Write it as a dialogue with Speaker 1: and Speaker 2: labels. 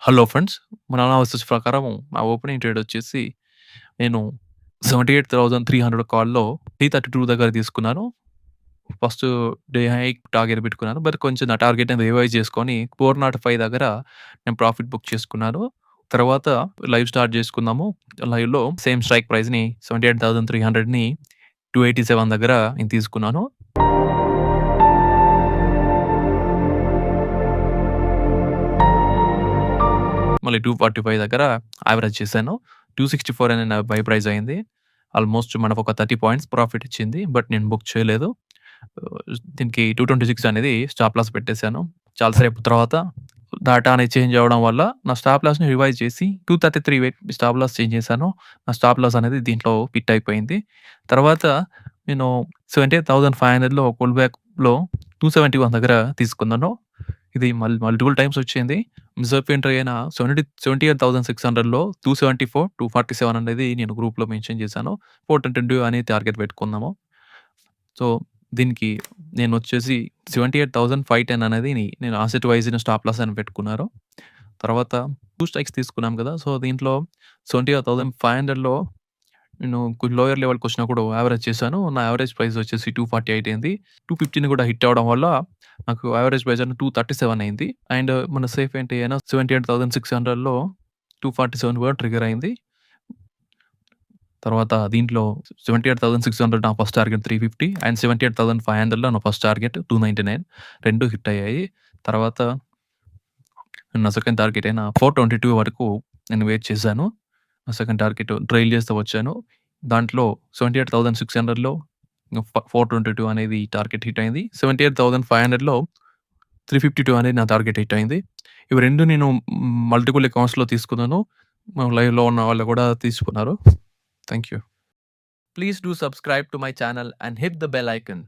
Speaker 1: Hello friends. మన analysis ప్రకారం నా ఓపెనింగ్ ట్రేడ్ వచ్చేసి నేను 78,300 కాల్‌లో 332 దగ్గర తీసుకున్నాను. ఫస్ట్ డే హైక్ టార్గెట్ పెట్టుకున్నాను. బట్ కొంచెం నా టార్గెట్‌ని రివైజ్ చేసుకొని 405 దగ్గర నేను ప్రాఫిట్ బుక్ చేసుకున్నాను. తర్వాత లైవ్ స్టార్ట్ చేసుకుందాము. లైవ్‌లో సేమ్ స్ట్రైక్ ప్రైస్‌ని 78,300ని 287 దగ్గర నేను తీసుకున్నాను. మళ్ళీ 245 దగ్గర యావరేజ్ చేశాను. 264 అనే నా బై ప్రైస్ అయింది. ఆల్మోస్ట్ మనకొక 30 పాయింట్స్ ప్రాఫిట్ ఇచ్చింది. బట్ నేను బుక్ చేయలేదు. దీనికి 226 అనేది స్టాప్ లాస్ పెట్టేసాను. చాలా సేపు తర్వాత డాటా అనేది చేంజ్ అవ్వడం వల్ల నా స్టాప్ లాస్‌ని రివైజ్ చేసి 233 స్టాప్ లాస్ చేంజ్ చేశాను. నా స్టాప్ లాస్ అనేది దీంట్లో హిట్ అయిపోయింది. తర్వాత నేను 78,500లో పుల్ బ్యాక్‌లో 271 దగ్గర తీసుకున్నాను. ఇది మల్టిపుల్ టైమ్స్ వచ్చింది. మిస్అప్ ఎంట్రీ అయిన 78,600లో 274, 247 అనేది నేను గ్రూప్‌లో మెన్షన్ చేశాను. 422 అని టార్గెట్ పెట్టుకున్నాము. సో, దీనికి నేనొచ్చేసి 78,510 అనేది నేను అసెట్ వైస్‌ని స్టాప్ లాస్ అని పెట్టుకున్నారు. తర్వాత 2 స్ట్రైక్స్ తీసుకున్నాం కదా! సో, దీంట్లో 78,500లో నేను కొంచెం లోయర్ లెవెల్‌కొచ్చినప్పుడు యావరేజ్ చేశాను. నా యావరేజ్ ప్రైస్ వచ్చేసి 248 అయింది. 250ని కూడా హిట్ అవ్వడం వల్ల నాకు యావరేజ్ ప్రైస్ అనేది 237 అయింది. అండ్ మన సేఫ్ ఎంట్రీ అయిన 78,600లో 247 కూడా ట్రిగ్గర్ అయింది. తర్వాత దీంట్లో 78,600 నా ఫస్ట్ టార్గెట్ 350 అండ్ 78,500లో నా ఫస్ట్ టార్గెట్ 299 2 హిట్ అయ్యాయి. తర్వాత నా సెకండ్ టార్గెట్ అయిన 422 వరకు నేను వెయిట్ చేశాను. నా సెకండ్ టార్గెట్ ట్రైల్ చేస్తూ వచ్చాను. దాంట్లో 78,600లో 422 అనేది టార్గెట్ హిట్ అయింది. 78,500లో 352 అనేది నా టార్గెట్ హిట్ అయింది. ఇవి 2 నేను మల్టిపుల్ అకౌంట్స్‌లో తీసుకున్నాను. లైవ్‌లో ఉన్న వాళ్ళు కూడా తీసుకున్నారు. Thank you. Please do subscribe to my channel and hit the bell icon.